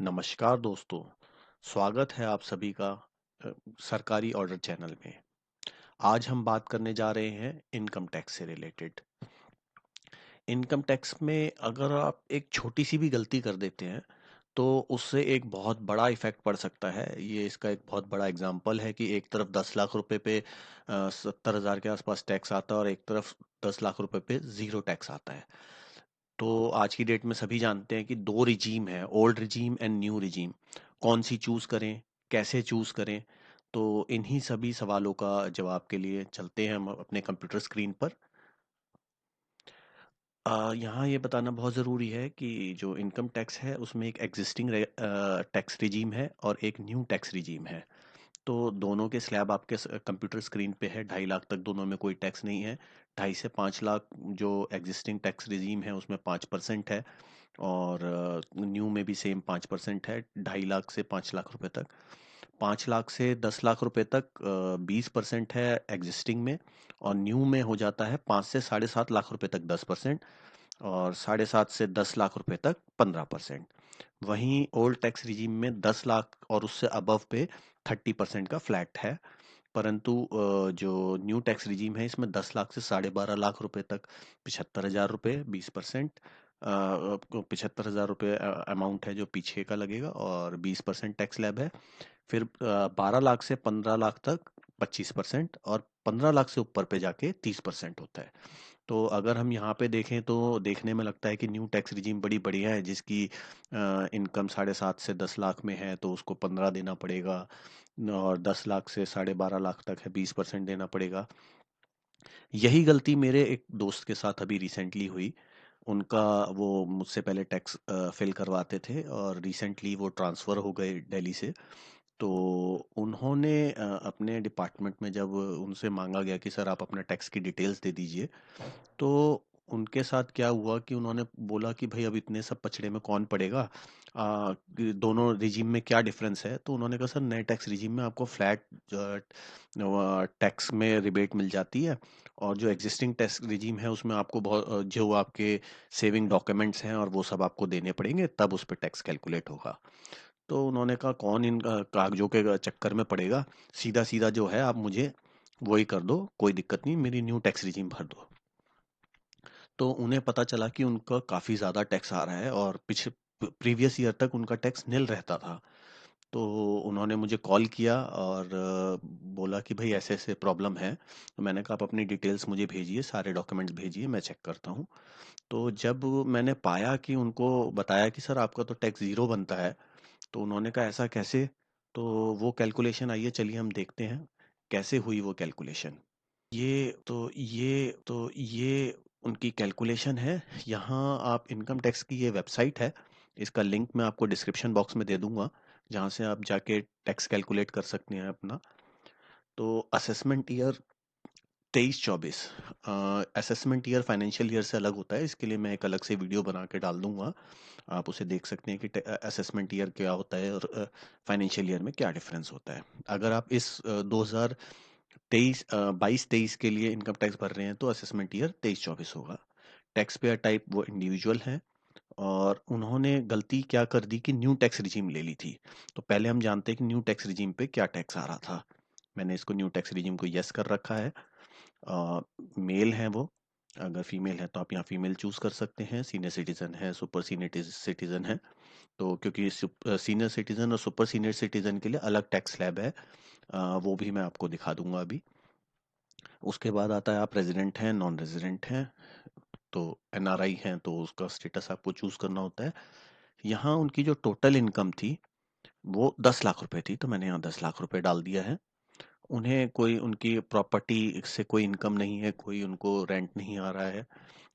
नमस्कार दोस्तों, स्वागत है आप सभी का अ, सरकारी ऑर्डर चैनल में। आज हम बात करने जा रहे हैं इनकम टैक्स से रिलेटेड। इनकम टैक्स में अगर आप एक छोटी सी भी गलती कर देते हैं, तो उससे एक बहुत बड़ा इफेक्ट पड़ सकता है। ये इसका एक बहुत बड़ा एग्जाम्पल है कि एक तरफ 10 लाख रुपए पे 70,000 के आसपास टैक्स आता है और एक तरफ 10 लाख रुपए पे जीरो टैक्स आता है। तो आज की डेट में सभी जानते हैं कि दो रिजीम है, old regime and new regime. कौन सी चूज करें, कैसे चूज करें? तो इन्हीं सभी सवालों का जवाब के लिए चलते हैं हम अपने कंप्यूटर स्क्रीन पर। यहाँ ये बताना बहुत ज़रूरी है कि जो इनकम टैक्स है उसमें एक एग्जिस्टिंग टैक्स रिजीम है और एक न्यू टैक्स रिजीम है। तो दोनों के स्लैब आपके कंप्यूटर स्क्रीन पे है। 2.5 लाख तक दोनों में कोई टैक्स नहीं है। 2.5 से 5 लाख जो एग्जिस्टिंग टैक्स रिजीम है उसमें 5% है, और न्यू में भी सेम 5% है। 2.5 लाख से 5 लाख रुपए तक। 5 लाख से 10 लाख रुपए तक 20% है एग्जिस्टिंग में, और न्यू में हो जाता है 5 से 7.5 लाख रुपए तक 10%, और 7.5 से 10 लाख रुपए तक 15%। वहीं ओल्ड टैक्स रिजीम में 10 लाख और उससे अबव पे 30% का फ्लैट है। परंतु जो न्यू टैक्स रिजीम है इसमें 10 लाख से 12.5 लाख रुपए तक 75,000 रुपये 20%। 75,000 रुपये अमाउंट है जो पीछे का लगेगा, और 20% टैक्स लैब है। फिर 12 लाख से 15 लाख तक 25%, और 15 लाख से ऊपर पे जाके 30% होता है। तो अगर हम यहाँ पे देखें तो देखने में लगता है कि न्यू टैक्स रिजीम बड़ी बढ़िया है, जिसकी इनकम 7.5 से 10 लाख में है तो उसको 15 देना पड़ेगा, और 10 लाख से 12.5 लाख तक है 20% देना पड़ेगा। यही गलती मेरे एक दोस्त के साथ अभी रिसेंटली हुई। उनका वो मुझसे पहले टैक्स फिल करवाते थे और रिसेंटली वो ट्रांसफ़र हो गए दिल्ली से। तो उन्होंने अपने डिपार्टमेंट में जब उनसे मांगा गया कि सर आप अपना टैक्स की डिटेल्स दे दीजिए, तो उनके साथ क्या हुआ कि उन्होंने बोला कि भाई अब इतने सब पचड़े में कौन पड़ेगा, कि दोनों रिजीम में क्या डिफरेंस है। तो उन्होंने कहा सर नए टैक्स रिजीम में आपको फ्लैट टैक्स में रिबेट मिल जाती है, और जो एग्जिस्टिंग टैक्स रिजीम है उसमें आपको बहुत जो आपके सेविंग डॉक्यूमेंट्स हैं और वो सब आपको देने पड़ेंगे, तब उस पर टैक्स कैलकुलेट होगा। तो उन्होंने कहा कौन इन कागजों के चक्कर में पड़ेगा, सीधा सीधा जो है आप मुझे वही कर दो, कोई दिक्कत नहीं, मेरी न्यू टैक्स रिजीम भर दो। तो उन्हें पता चला कि उनका काफ़ी ज़्यादा टैक्स आ रहा है, और पिछले प्रीवियस ईयर तक उनका टैक्स निल रहता था। तो उन्होंने मुझे कॉल किया और बोला कि भाई ऐसे ऐसे प्रॉब्लम है। तो मैंने कहा आप अपनी डिटेल्स मुझे भेजिए, सारे डॉक्यूमेंट्स भेजिए, मैं चेक करता हूँ। तो जब मैंने पाया कि उनको बताया कि सर आपका तो टैक्स ज़ीरो बनता है, तो उन्होंने कहा ऐसा कैसे? तो वो कैलकुलेशन आइए चलिए हम देखते हैं कैसे हुई वो कैलकुलेशन। ये उनकी कैलकुलेशन है। यहाँ आप इनकम टैक्स की ये वेबसाइट है, इसका लिंक मैं आपको डिस्क्रिप्शन बॉक्स में दे दूंगा, जहाँ से आप जाके टैक्स कैलकुलेट कर सकते हैं अपना। तो assessment year 23-24, assessment year financial year से अलग होता है, इसके लिए मैं एक अलग से वीडियो बना के डाल दूंगा। आप उसे देख सकते हैं कि असेसमेंट ईयर क्या होता है और फाइनेंशियल ईयर में क्या डिफरेंस होता है। अगर आप इस 2023 22-23 के लिए इनकम टैक्स भर रहे हैं तो असेसमेंट ईयर 23-24 होगा। टैक्स पेयर टाइप वो इंडिविजुअल है, और उन्होंने गलती क्या कर दी कि न्यू टैक्स रिजीम ले ली थी। तो पहले हम जानते हैं कि न्यू टैक्स रिजीम पे क्या टैक्स आ रहा था। मैंने इसको न्यू टैक्स रिजीम को यस कर रखा है। मेल है वो, अगर फीमेल है तो आप यहाँ फीमेल चूज कर सकते हैं। सीनियर सिटीजन है, सुपर सीनियर सिटीजन है। तो क्योंकि सीनियर सिटीजन और सुपर सीनियर सिटीजन के लिए अलग टैक्स स्लैब है, वो भी मैं आपको दिखा दूंगा अभी। उसके बाद आता है आप रेजिडेंट हैं, नॉन रेजिडेंट हैं। तो एनआरआई हैं तो उसका स्टेटस आपको चूज करना होता है। यहाँ उनकी जो टोटल इनकम थी वो 10 लाख रुपए थी, तो मैंने यहाँ 10 लाख रुपए डाल दिया है। उन्हें कोई उनकी प्रॉपर्टी से कोई इनकम नहीं है, कोई उनको रेंट नहीं आ रहा है,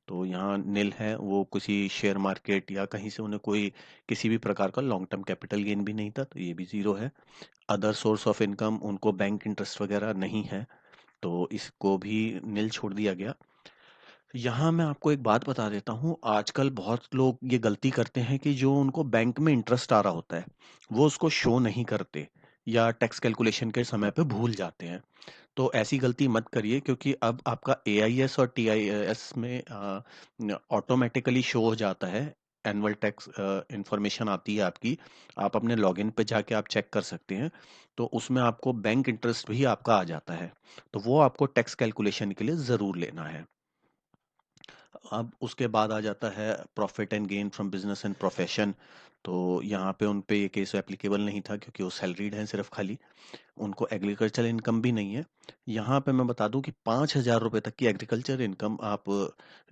तो यहाँ नील है। वो किसी शेयर मार्केट या कहीं से उन्हें कोई किसी भी प्रकार का लॉन्ग टर्म कैपिटल गेन भी नहीं था, तो ये भी ज़ीरो है। अदर सोर्स ऑफ इनकम उनको बैंक इंटरेस्ट वगैरह नहीं है, तो इसको भी नील छोड़ दिया गया। यहाँ मैं आपको एक बात बता देता हूँ, आजकल बहुत लोग ये गलती करते हैं कि जो उनको बैंक में इंटरेस्ट आ रहा होता है वो उसको शो नहीं करते, या टैक्स कैलकुलेशन के समय पे भूल जाते हैं। तो ऐसी गलती मत करिए, क्योंकि अब आपका एआईएस और टीआईएस में ऑटोमेटिकली शो हो जाता है एनुअल टैक्स इंफॉर्मेशन आती है आपकी, आप अपने लॉगिन पे जाके आप चेक कर सकते हैं। तो उसमें आपको बैंक इंटरेस्ट भी आपका आ जाता है, तो वो आपको टैक्स कैलकुलेशन के लिए ज़रूर लेना है। अब उसके बाद आ जाता है profit and gain from business and profession. तो यहाँ पे उन पे ये केस एप्लीकेबल नहीं था क्योंकि वो सैलरीड हैं सिर्फ खाली, उनको एग्रीकल्चर इनकम भी नहीं है। यहाँ पे मैं बता दूं कि 5,000 रुपये तक की एग्रीकल्चर इनकम आप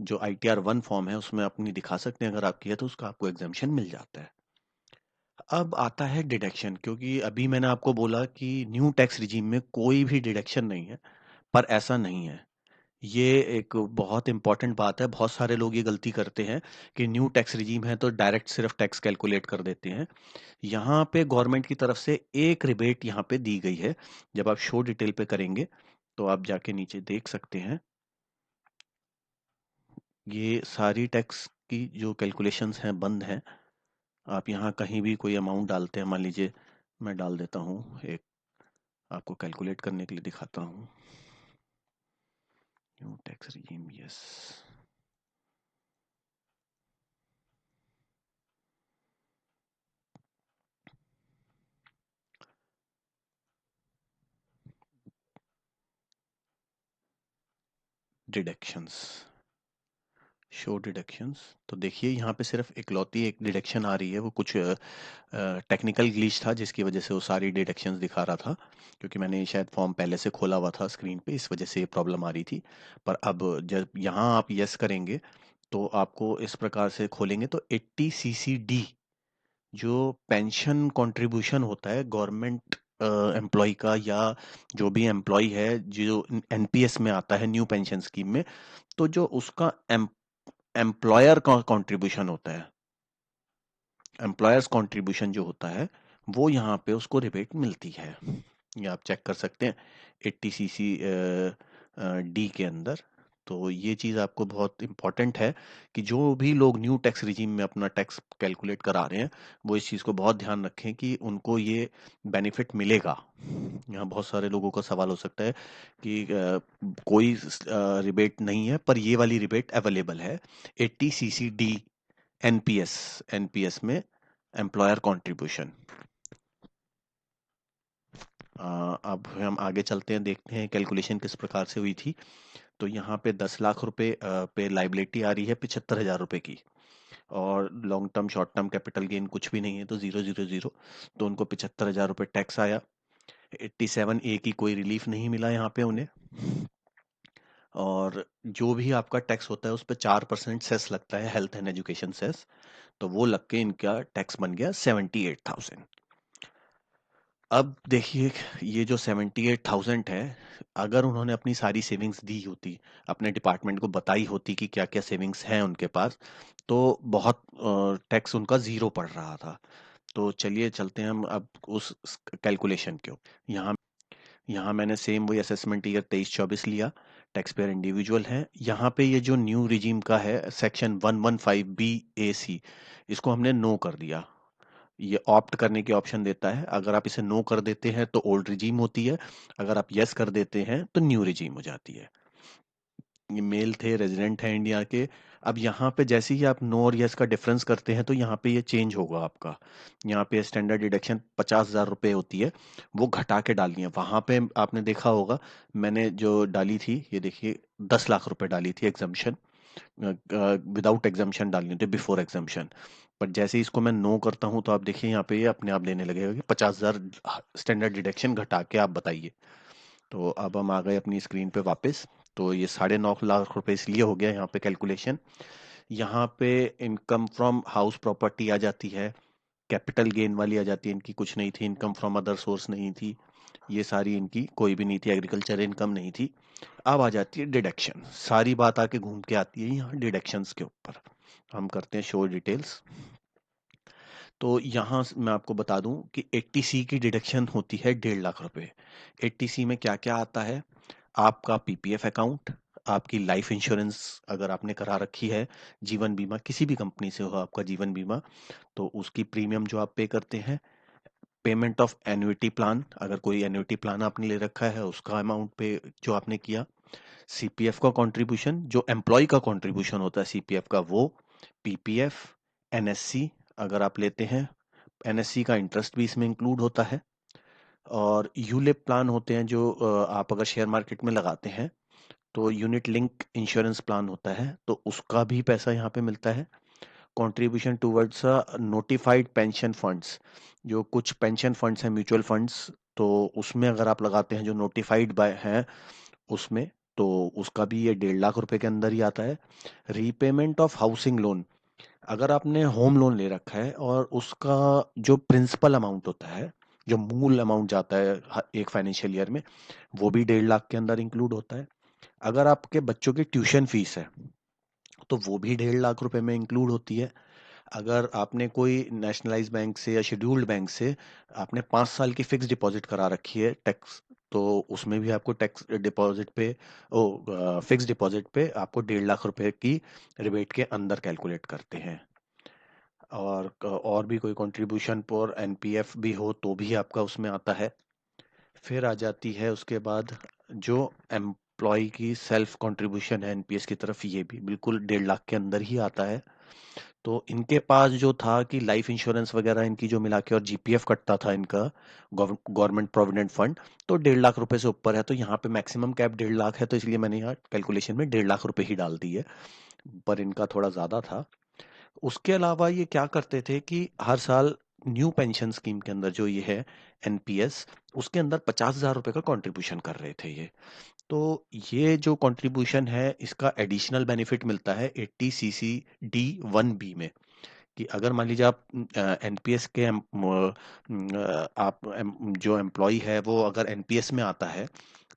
जो ITR 1 फॉर्म है उसमें अपनी दिखा सकते हैं, अगर आप किया तो उसका आपको एग्जाम्पशन मिल जाता है। अब आता है डिडक्शन, क्योंकि अभी मैंने आपको बोला कि न्यू टैक्स रिजीम में कोई भी डिडक्शन नहीं है, पर ऐसा नहीं है। ये एक बहुत इंपॉर्टेंट बात है, बहुत सारे लोग ये गलती करते हैं कि न्यू टैक्स रिजीम है तो डायरेक्ट सिर्फ टैक्स कैलकुलेट कर देते हैं। यहाँ पे गवर्नमेंट की तरफ से एक रिबेट यहाँ पे दी गई है। जब आप शो डिटेल पे करेंगे तो आप जाके नीचे देख सकते हैं, ये सारी टैक्स की जो कैलकुलेशंस हैं बंद हैं। आप यहाँ कहीं भी कोई अमाउंट डालते हैं, मान लीजिए मैं डाल देता हूँ, एक आपको कैलकुलेट करने के लिए दिखाता हूँ। New tax regime, yes, deductions, show deductions. तो देखिए यहाँ पे सिर्फ इकलौती एक डिडक्शन आ रही है, वो कुछ टेक्निकल ग्लिच था जिसकी वजह से वो सारी डिडक्शंस दिखा रहा था, क्योंकि मैंने शायद फॉर्म पहले से खोला हुआ था स्क्रीन पे, इस वजह से ये प्रॉब्लम आ रही थी। पर अब जब यहाँ आप यस करेंगे तो आपको इस प्रकार से खोलेंगे तो 80 CCD जो पेंशन कंट्रीब्यूशन होता है गवर्नमेंट एम्प्लॉय का, या जो भी एम्प्लॉय है जो NPS में आता है, न्यू पेंशन स्कीम में, तो जो उसका एम्प्लॉयर का कंट्रीब्यूशन होता है, एम्प्लॉयर्स कंट्रीब्यूशन जो होता है, वो यहाँ पे उसको रिबेट मिलती है। ये आप चेक कर सकते हैं 80 CC D के अंदर। तो ये चीज़ आपको बहुत इंपॉर्टेंट है कि जो भी लोग न्यू टैक्स रिजीम में अपना टैक्स कैलकुलेट करा रहे हैं, वो इस चीज़ को बहुत ध्यान रखें कि उनको ये बेनिफिट मिलेगा। यहाँ बहुत सारे लोगों का सवाल हो सकता है कि कोई रिबेट नहीं है, पर ये वाली रिबेट अवेलेबल है 80 CC D एनपीएस में, एम्प्लॉयर कंट्रीब्यूशन। अब हम आगे चलते हैं, देखते हैं कैलकुलेशन किस प्रकार से हुई थी। तो यहाँ पे 10 लाख रुपए पे लाइबिलिटी आ रही है 75,000 रुपए की, और long term short term capital gain कुछ भी नहीं है, तो 000, तो उनको 75,000 रुपए टैक्स आया। 87A की कोई रिलीफ नहीं मिला यहाँ पे उन्हें, और जो भी आपका टैक्स होता है उस पर 4% सेस लगता है, हेल्थ एंड एजुकेशन सेस, तो वो लग के इनका टैक्स बन गया 78,000। अब देखिए, ये जो 78,000 है, अगर उन्होंने अपनी सारी सेविंग्स दी होती, अपने डिपार्टमेंट को बताई होती कि क्या क्या सेविंग्स हैं उनके पास, तो बहुत टैक्स उनका जीरो पड़ रहा था। तो चलिए चलते हैं हम अब उस कैलकुलेशन के ऊपर। यहाँ यहाँ मैंने सेम वही असेसमेंट ईयर 23-24 लिया, टैक्स पेयर इंडिविजुअल है। यहाँ पे ये जो न्यू रिजीम का है सेक्शन 115BAC, इसको हमने नो कर दिया। ये ऑप्ट करने की ऑप्शन देता है, अगर आप इसे नो कर देते हैं तो ओल्ड रिजीम होती है, अगर आप यस कर देते हैं तो न्यू रिजीम हो जाती है। ये मेल थे, रेजिडेंट हैं इंडिया के। अब यहाँ पे जैसे ही आप नो और यस का डिफरेंस करते हैं तो यहाँ पे ये चेंज होगा आपका। यहाँ पे स्टैंडर्ड डिडक्शन 50,000 रुपये होती है, वो घटा के डालनी है। वहां पे आपने देखा होगा, मैंने जो डाली थी, ये देखिए 10 लाख रुपए डाली थी एग्जाम्पशन, विदाउट एग्जाम्पशन डालनी होती है, बिफोर एग्जाम्पशन। पर जैसे ही इसको मैं नो करता हूं तो आप देखिए यहाँ पे ये अपने आप लेने लगेगा कि 50,000 स्टैंडर्ड डिडक्शन घटा के आप बताइए। तो अब हम आ गए अपनी स्क्रीन पे वापस। तो ये 9.5 लाख रुपए इसलिए हो गया यहाँ पे कैलकुलेशन। यहाँ पे इनकम फ्रॉम हाउस प्रॉपर्टी आ जाती है, कैपिटल गेन वाली आ जाती है, इनकी कुछ नहीं थी, इनकम फ्रॉम अदर सोर्स नहीं थी, ये सारी इनकी कोई भी नहीं थी, एग्रीकल्चर इनकम नहीं थी। अब आ जाती है डिडक्शन, सारी बात आके घूम के आती है यहाँ डिडक्शंस के ऊपर। हम करते हैं शो डिटेल्स। तो यहाँ मैं आपको बता दूं कि 80C की डिडक्शन होती है 1.5 लाख रुपए। 80C में क्या क्या आता है, आपका PPF अकाउंट, आपकी लाइफ इंश्योरेंस अगर आपने करा रखी है, जीवन बीमा किसी भी कंपनी से हो आपका जीवन बीमा, तो उसकी प्रीमियम जो आप पे करते हैं, पेमेंट ऑफ एन्युटी प्लान, अगर कोई एन्युटी प्लान आपने ले रखा है उसका अमाउंट पे जो आपने किया, CPF का कंट्रीब्यूशन, जो एम्प्लॉय का कंट्रीब्यूशन होता है CPF का वो, PPF, एनएससी अगर आप लेते हैं, एनएससी का इंटरेस्ट भी इसमें इंक्लूड होता है। और यूलिप प्लान होते हैं जो आप अगर शेयर मार्केट में लगाते हैं तो यूनिट लिंक इंश्योरेंस प्लान होता है, तो उसका भी पैसा यहाँ पे मिलता है। Contribution towards notified pension funds, जो कुछ पेंशन फंड्स हैं, म्यूचुअल फंड्स, तो उसमें अगर आप लगाते हैं जो नोटिफाइड बाय हैं उसमें, तो उसका भी ये 1.5 लाख रुपए के अंदर ही आता है। रीपेमेंट ऑफ हाउसिंग लोन, अगर आपने होम लोन ले रखा है और उसका जो प्रिंसिपल अमाउंट होता है, जो मूल अमाउंट जाता है एक फाइनेंशियल ईयर में, वो भी 1.5 लाख के अंदर इंक्लूड होता है। अगर आपके बच्चों की ट्यूशन फीस है तो वो भी 1.5 लाख रुपए में इंक्लूड होती है। अगर आपने कोई नेशनलाइज बैंक से या शेड्यूल्ड बैंक से आपने 5 साल की फिक्स डिपॉजिट करा रखी है टैक्स, तो उसमें भी आपको टैक्स डिपॉजिट पे, ओ फिक्स डिपॉजिट पे आपको 1.5 लाख रुपए की रिबेट के अंदर कैलकुलेट करते हैं। और भी कोई कंट्रीब्यूशन पर एनपीएफ भी हो तो भी आपका उसमें आता है। फिर आ जाती है उसके बाद जो एम्प्लॉय की सेल्फ कंट्रीब्यूशन है एनपीएस की तरफ, ये भी बिल्कुल 1.5 लाख के अंदर ही आता है। तो इनके पास जो था कि लाइफ इंश्योरेंस वगैरह इनकी जो मिला के और जीपीएफ कटता था इनका, गवर्नमेंट प्रोविडेंट फंड, तो 1.5 लाख रुपए से ऊपर है, तो यहाँ पे मैक्सिमम कैप 1.5 लाख है, तो इसलिए मैंने यहाँ कैलकुलेशन में 1.5 लाख रुपए ही डाल दी है। पर इनका थोड़ा ज्यादा था। उसके अलावा ये क्या करते थे कि हर साल न्यू पेंशन स्कीम के अंदर जो ये है एनपीएस, उसके अंदर 50,000 रुपए का कंट्रीब्यूशन कर रहे थे ये। तो ये जो कंट्रीब्यूशन है इसका एडिशनल बेनिफिट मिलता है 80 CC D 1B में, कि अगर मान लीजिए आप एनपीएस के जो एम्प्लॉय है वो अगर एनपीएस में आता है,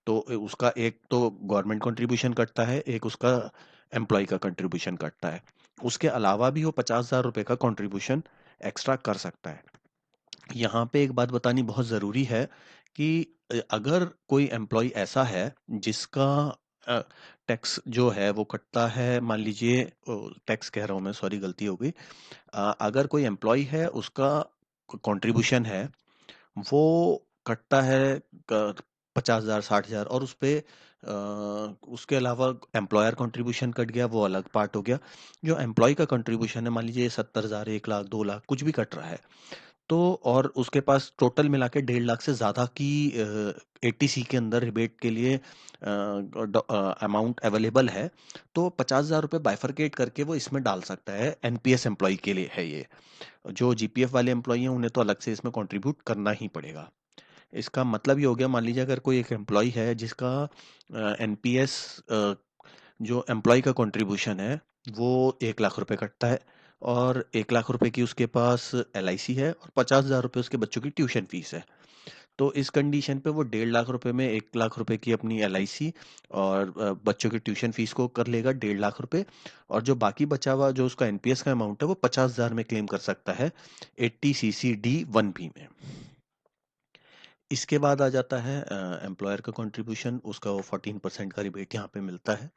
तो उसका एक तो गवर्नमेंट कंट्रीब्यूशन कटता है, एक उसका एम्प्लॉय का कंट्रीब्यूशन कटता है। उसके अलावा भी वो 50,000 रुपए का कंट्रीब्यूशन एक्स्ट्रा कर सकता है। यहाँ पे एक बात बतानी बहुत ज़रूरी है कि अगर कोई एम्प्लॉय ऐसा है जिसका टैक्स जो है वो कटता है, मान लीजिए टैक्स कह रहा हूँ मैं, सॉरी गलती हो गई। अगर कोई एम्प्लॉय है उसका कंट्रीब्यूशन है वो कटता है 50,000 60,000, और उस पे उसके अलावा एम्प्लॉयर कंट्रीब्यूशन कट गया, वो अलग पार्ट हो गया। जो एम्प्लॉय का कंट्रीब्यूशन है, मान लीजिए 70,000 1 लाख 2 लाख कुछ भी कट रहा है, तो और उसके पास टोटल मिला के 1.5 लाख से ज़्यादा की एटीसी के अंदर रिबेट के लिए अमाउंट अवेलेबल है, तो 50,000 रुपये बाइफरकेट करके वो इसमें डाल सकता है। एनपीएस एम्प्लॉय के लिए है ये। जो जीपीएफ वाले एम्प्लॉय हैं उन्हें तो अलग से इसमें कंट्रीब्यूट करना ही पड़ेगा। इसका मतलब ये हो गया, मान लीजिए अगर कोई एक एम्प्लॉय है जिसका एनपीएस जो एम्प्लॉय का कंट्रीब्यूशन है वो 1 लाख रुपए कटता है, और 1 लाख रुपए की उसके पास एलआईसी है, और 50,000 रुपये उसके बच्चों की ट्यूशन फीस है। तो इस कंडीशन पे वो 1.5 लाख रुपए में 1 लाख रुपए की अपनी एलआईसी और बच्चों की ट्यूशन फीस को कर लेगा 1.5 लाख रुपए, और जो बाकी बचा हुआ जो उसका एनपीएस का अमाउंट है वो 50,000 में क्लेम कर सकता है 80 CC D 1B में। इसके बाद आ जाता है एम्प्लॉयर का कंट्रीब्यूशन, उसका वो 14% का रिबेट यहाँ पे मिलता है।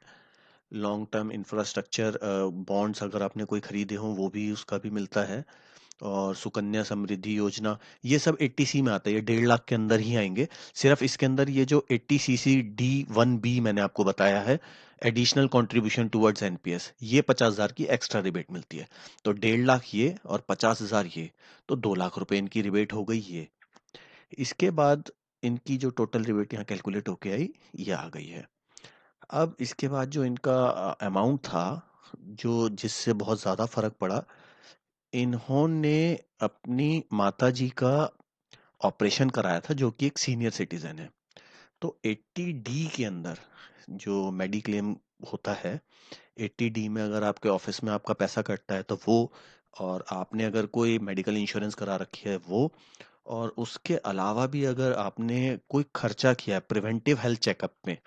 लॉन्ग टर्म इंफ्रास्ट्रक्चर बॉन्ड्स अगर आपने कोई खरीदे हों वो भी उसका भी मिलता है। और सुकन्या समृद्धि योजना, ये सब 80C में आता है, ये 1.5 लाख के अंदर ही आएंगे। सिर्फ इसके अंदर ये जो 80 CC D 1B मैंने आपको बताया है, एडिशनल कंट्रीब्यूशन टुवर्ड्स एनपीएस, ये 50,000 की एक्स्ट्रा रिबेट मिलती है। तो 1.5 लाख ये और 50,000 ये, तो 2 लाख रुपए इनकी रिबेट हो गई ये। इसके बाद इनकी जो टोटल रिबेट यहाँ कैलकुलेट होके आई, ये आ गई है। अब इसके बाद जो इनका अमाउंट था, जो जिससे बहुत ज़्यादा फर्क पड़ा, इन्होंने अपनी माताजी का ऑपरेशन कराया था जो कि एक सीनियर सिटीजन है। तो 80D के अंदर जो मेडिक्लेम होता है, 80D में अगर आपके ऑफिस में आपका पैसा कटता है तो वो, और आपने अगर कोई मेडिकल इंश्योरेंस करा रखी है वो, और उसके अलावा भी अगर आपने कोई खर्चा किया है प्रिवेंटिव हेल्थ चेकअप में,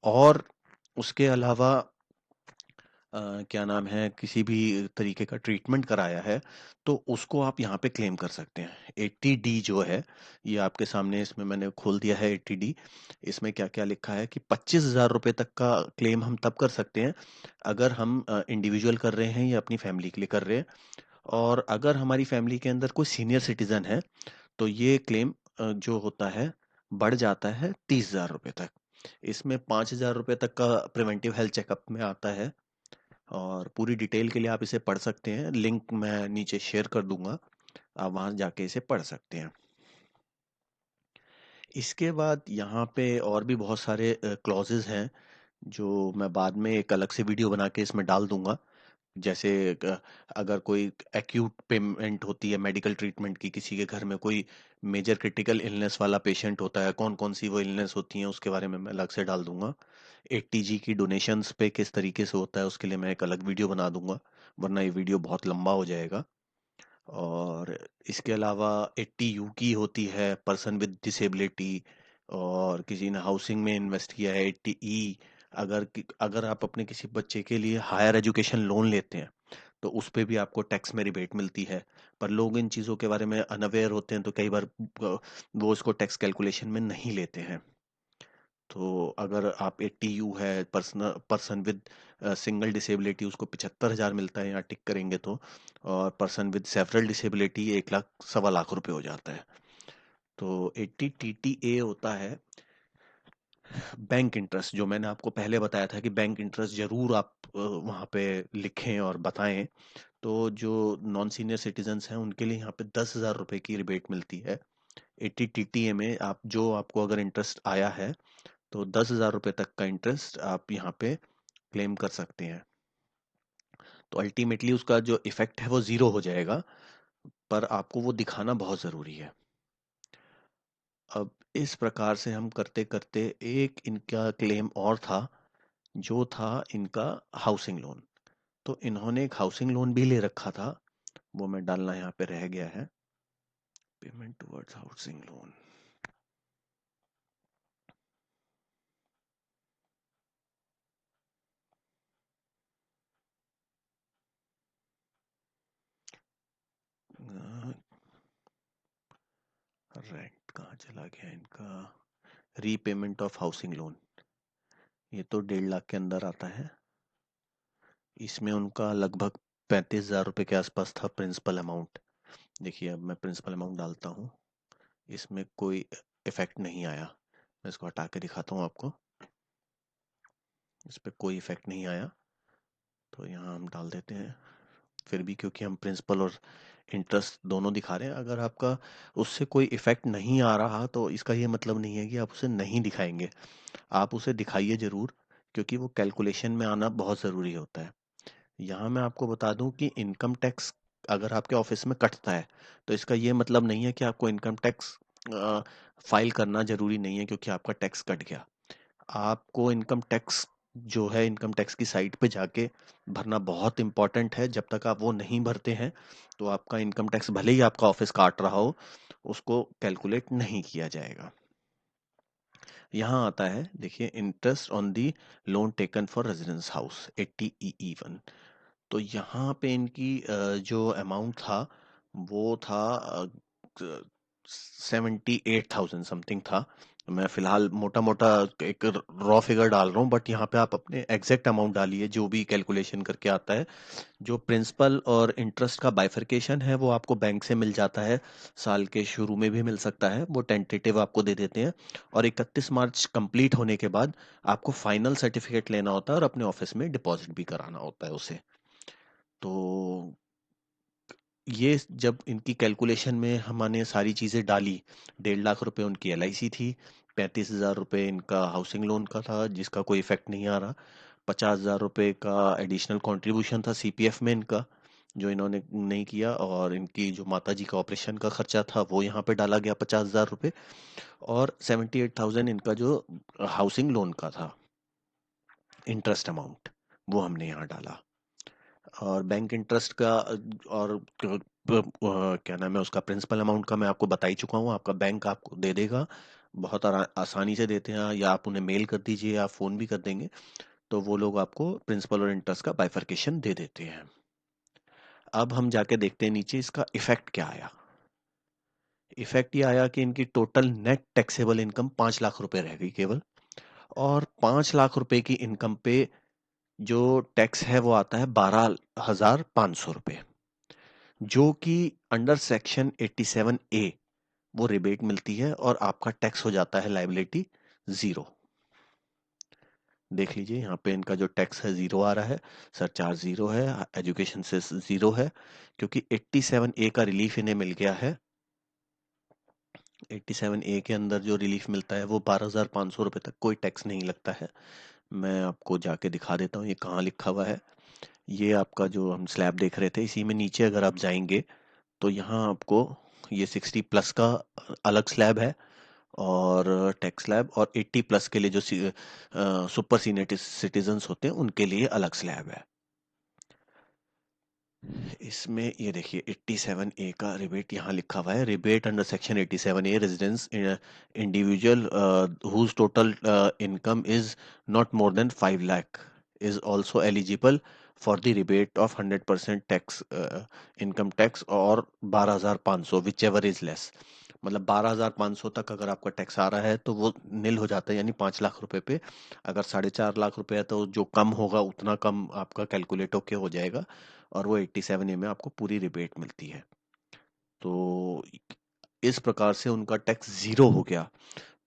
और उसके अलावा क्या नाम है किसी भी तरीके का ट्रीटमेंट कराया है, तो उसको आप यहाँ पे क्लेम कर सकते हैं। 80D जो है, ये आपके सामने इसमें मैंने खोल दिया है 80D। इसमें क्या क्या लिखा है कि 25,000 रुपये तक का क्लेम हम तब कर सकते हैं अगर हम इंडिविजुअल कर रहे हैं या अपनी फैमिली के लिए कर रहे हैं, और अगर हमारी फैमिली के अंदर कोई सीनियर सिटीजन है तो ये क्लेम जो होता है बढ़ जाता है 30,000 रुपये तक। इसमें 5,000 रुपये तक का प्रिवेंटिव हेल्थ चेकअप में आता है, और पूरी डिटेल के लिए आप इसे पढ़ सकते हैं, लिंक मैं नीचे शेयर कर दूंगा, आप वहाँ जाके इसे पढ़ सकते हैं। इसके बाद यहाँ पे और भी बहुत सारे क्लॉजेज हैं जो मैं बाद में एक अलग से वीडियो बना के इसमें डाल दूंगा। जैसे अगर कोई एक्यूट पेमेंट होती है मेडिकल ट्रीटमेंट की, किसी के घर में कोई मेजर क्रिटिकल इलनेस वाला पेशेंट होता है, कौन कौन सी वो इलनेस होती हैं उसके बारे में मैं अलग से डाल दूंगा। 80G की डोनेशंस पे किस तरीके से होता है उसके लिए मैं एक अलग वीडियो बना दूंगा, वरना ये वीडियो बहुत लंबा हो जाएगा। और इसके अलावा 80U की होती है पर्सन विद डिसेबिलिटी, और किसी ने हाउसिंग में इन्वेस्ट किया है 80E। अगर आप अपने किसी बच्चे के लिए हायर एजुकेशन लोन लेते हैं तो उस पे भी आपको टैक्स में रिबेट मिलती है। पर लोग इन चीज़ों के बारे में अनअवेयर होते हैं तो कई बार वो इसको टैक्स कैलकुलेशन में नहीं लेते हैं। तो अगर आप 80U है, पर्सन विद सिंगल डिसेबिलिटी, उसको 75,000 मिलता है यहाँ टिक करेंगे तो। और person with several disability 1 lakh 1.25 lakh रुपए हो जाता है। तो 80TTA होता है बैंक इंटरेस्ट, जो मैंने आपको पहले बताया था कि बैंक इंटरेस्ट जरूर आप वहाँ पे लिखें और बताएं। तो जो नॉन सीनियर सिटीजन्स हैं उनके लिए यहाँ पे 10,000 रुपए की रिबेट मिलती है। 80TTA में आप जो आपको अगर इंटरेस्ट आया है तो 10,000 रुपए तक का इंटरेस्ट आप यहाँ पे क्लेम कर सकते हैं। तो अल्टीमेटली उसका जो इफेक्ट है वो जीरो हो जाएगा, पर आपको वो दिखाना बहुत ज़रूरी है। अब इस प्रकार से हम करते करते एक इनका क्लेम और था, जो था इनका हाउसिंग लोन। तो इन्होंने एक हाउसिंग लोन भी ले रखा था, वो मैं डालना यहाँ पे रह गया है, payment towards housing loan. Rent कहाँ चला गया इनका, रीपेमेंट ऑफ हाउसिंग लोन, ये तो 1.5 लाख के अंदर आता है। इसमें उनका लगभग 35,000 रुपये के आसपास था प्रिंसिपल अमाउंट। देखिए अब मैं प्रिंसिपल अमाउंट डालता हूँ, इसमें कोई इफेक्ट नहीं आया। मैं इसको हटा के दिखाता हूँ आपको, इस पर कोई इफेक्ट नहीं आया। तो यहाँ हम डाल देते हैं, फिर भी क्योंकि हम प्रिंसिपल और इंटरेस्ट दोनों दिखा रहे हैं, अगर आपका उससे कोई इफेक्ट नहीं आ रहा तो इसका ये मतलब नहीं है कि आप उसे नहीं दिखाएंगे, आप उसे दिखाइए जरूर, क्योंकि वो कैलकुलेशन में आना बहुत ज़रूरी होता है। यहाँ मैं आपको बता दूं कि इनकम टैक्स अगर आपके ऑफिस में कटता है तो इसका ये मतलब नहीं है कि आपको इनकम टैक्स फाइल करना जरूरी नहीं है क्योंकि आपका टैक्स कट गया। आपको इनकम टैक्स जो है इनकम टैक्स की साइट पे जाके भरना बहुत इंपॉर्टेंट है। जब तक आप वो नहीं भरते हैं तो आपका इनकम टैक्स भले ही आपका ऑफिस काट रहा हो, उसको कैलकुलेट नहीं किया जाएगा। यहाँ आता है देखिए, interest on the loan taken for residence house 80EE1। तो यहाँ पे इनकी जो अमाउंट था वो था 78,000 समथिंग था। मैं फिलहाल मोटा मोटा एक रॉ फिगर डाल रहा हूँ, बट यहाँ पे आप अपने एग्जैक्ट अमाउंट डालिए जो भी कैलकुलेशन करके आता है। जो प्रिंसिपल और इंटरेस्ट का बाइफरकेशन है वो आपको बैंक से मिल जाता है, साल के शुरू में भी मिल सकता है, वो टेंटेटिव आपको दे देते हैं। और 31 मार्च कंप्लीट होने के बाद आपको फाइनल सर्टिफिकेट लेना होता है और अपने ऑफिस में डिपॉजिट भी कराना होता है उसे। तो ये जब इनकी कैलकुलेशन में हमने सारी चीज़ें डाली, 1.5 लाख रुपए उनकी LIC थी, 35,000 रुपये इनका हाउसिंग लोन का था जिसका कोई इफेक्ट नहीं आ रहा, 50,000 रुपये का एडिशनल कंट्रीब्यूशन था CPF में इनका जो इन्होंने नहीं किया, और इनकी जो माता जी का ऑपरेशन का खर्चा था वो यहाँ पे डाला गया 50,000 रुपये, और 78,000 इनका जो हाउसिंग लोन का था इंटरेस्ट अमाउंट वो हमने यहाँ डाला। और बैंक इंटरेस्ट का और क्या नाम है उसका प्रिंसिपल अमाउंट का मैं आपको बता ही चुका हूँ, आपका बैंक आपको दे देगा, बहुत आसानी से देते हैं, या आप उन्हें मेल कर दीजिए या फ़ोन भी कर देंगे तो वो लोग आपको प्रिंसिपल और इंटरेस्ट का बाइफरकेशन दे देते हैं। अब हम जाके देखते हैं नीचे इसका इफेक्ट क्या आया। इफेक्ट ये आया कि इनकी total net taxable income 5 lakh रुपए रह गई केवल, और 5 लाख रुपए की इनकम पे जो टैक्स है वो आता है 12,500 रुपये, जो कि अंडर सेक्शन 87A वो रिबेट मिलती है और आपका टैक्स हो जाता है लाइबिलिटी जीरो। देख लीजिए यहाँ पे इनका जो टैक्स है ज़ीरो आ रहा है, सरचार्ज ज़ीरो है, एजुकेशन से ज़ीरो है, क्योंकि 87A का रिलीफ इन्हें मिल गया है। 87A के अंदर जो रिलीफ मिलता है वो 12,500 रुपये तक कोई टैक्स नहीं लगता है। मैं आपको जाके दिखा देता हूँ ये कहाँ लिखा हुआ है। ये आपका जो हम स्लैब देख रहे थे, इसी में नीचे अगर आप जाएंगे तो यहाँ आपको ये 60+ का अलग स्लैब है, और टैक्स स्लैब, और 80+ के लिए जो सुपर सीनियर सिटीजन्स होते हैं उनके लिए अलग स्लैब है। इसमें ये देखिए 87A का रिबेट यहाँ लिखा हुआ है, rebate under section 87A residence individual whose total income is not more than 5 lakh is also eligible for the rebate of 100% tax income tax, और 12,500 विच एवर इज लेस। मतलब 12,500 तक अगर आपका टैक्स आ रहा है तो वो नील हो जाता है, यानी 5 लाख रुपए पे। अगर 4.5 लाख रुपए है तो जो कम होगा उतना कम आपका कैलकुलेट होके हो जाएगा, और वो 87A में आपको पूरी रिबेट मिलती है। तो इस प्रकार से उनका टैक्स ज़ीरो हो गया।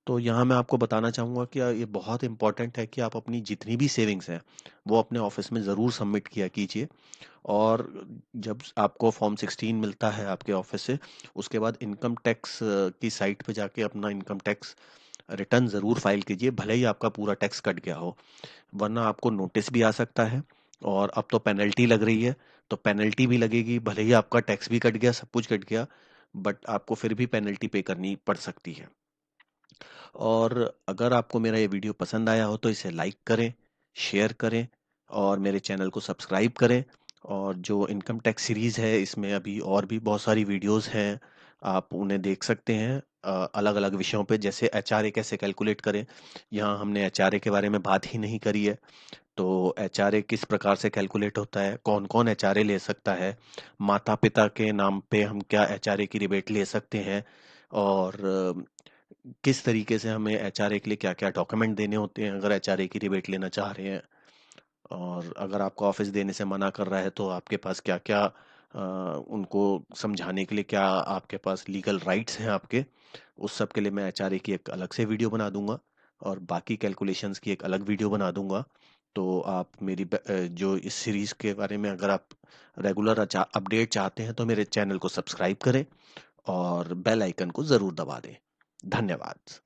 तो यहाँ मैं आपको बताना चाहूँगा कि ये बहुत इंपॉर्टेंट है कि आप अपनी जितनी भी सेविंग्स हैं वो अपने ऑफिस में ज़रूर सबमिट किया कीजिए। और जब आपको फॉर्म 16 मिलता है आपके ऑफिस से, उसके बाद इनकम टैक्स की साइट पे जाके अपना इनकम टैक्स रिटर्न ज़रूर फाइल कीजिए, भले ही आपका पूरा टैक्स कट गया हो। वरना आपको नोटिस भी आ सकता है, और अब तो पेनल्टी लग रही है, तो पेनल्टी भी लगेगी। भले ही आपका टैक्स भी कट गया, सब कुछ कट गया, बट आपको फिर भी पेनल्टी पे करनी पड़ सकती है। और अगर आपको मेरा ये वीडियो पसंद आया हो तो इसे लाइक करें, शेयर करें, और मेरे चैनल को सब्सक्राइब करें। और जो इनकम टैक्स सीरीज़ है इसमें अभी और भी बहुत सारी वीडियोस हैं, आप उन्हें देख सकते हैं अलग अलग विषयों पे, जैसे एचआरए कैसे कैलकुलेट करें। यहाँ हमने एचआरए के बारे में बात ही नहीं करी है। तो एचआरए किस प्रकार से कैलकुलेट होता है, कौन कौन एचआरए ले सकता है, माता पिता के नाम पे हम क्या एचआरए की रिबेट ले सकते हैं, और किस तरीके से हमें एचआरए के लिए क्या क्या डॉक्यूमेंट देने होते हैं अगर एचआरए की रिबेट लेना चाह रहे हैं, और अगर आपको ऑफिस देने से मना कर रहा है तो आपके पास क्या क्या उनको समझाने के लिए क्या आपके पास लीगल राइट्स हैं आपके। उस सब के लिए मैं एचआरए की एक अलग से वीडियो बना दूंगा, और बाकी कैलकुलेशंस की एक अलग वीडियो बना दूंगा। तो आप मेरी जो इस सीरीज़ के बारे में अगर आप रेगुलर अपडेट चाहते हैं तो मेरे चैनल को सब्सक्राइब करें और बेल आइकन को ज़रूर दबा दें। धन्यवाद।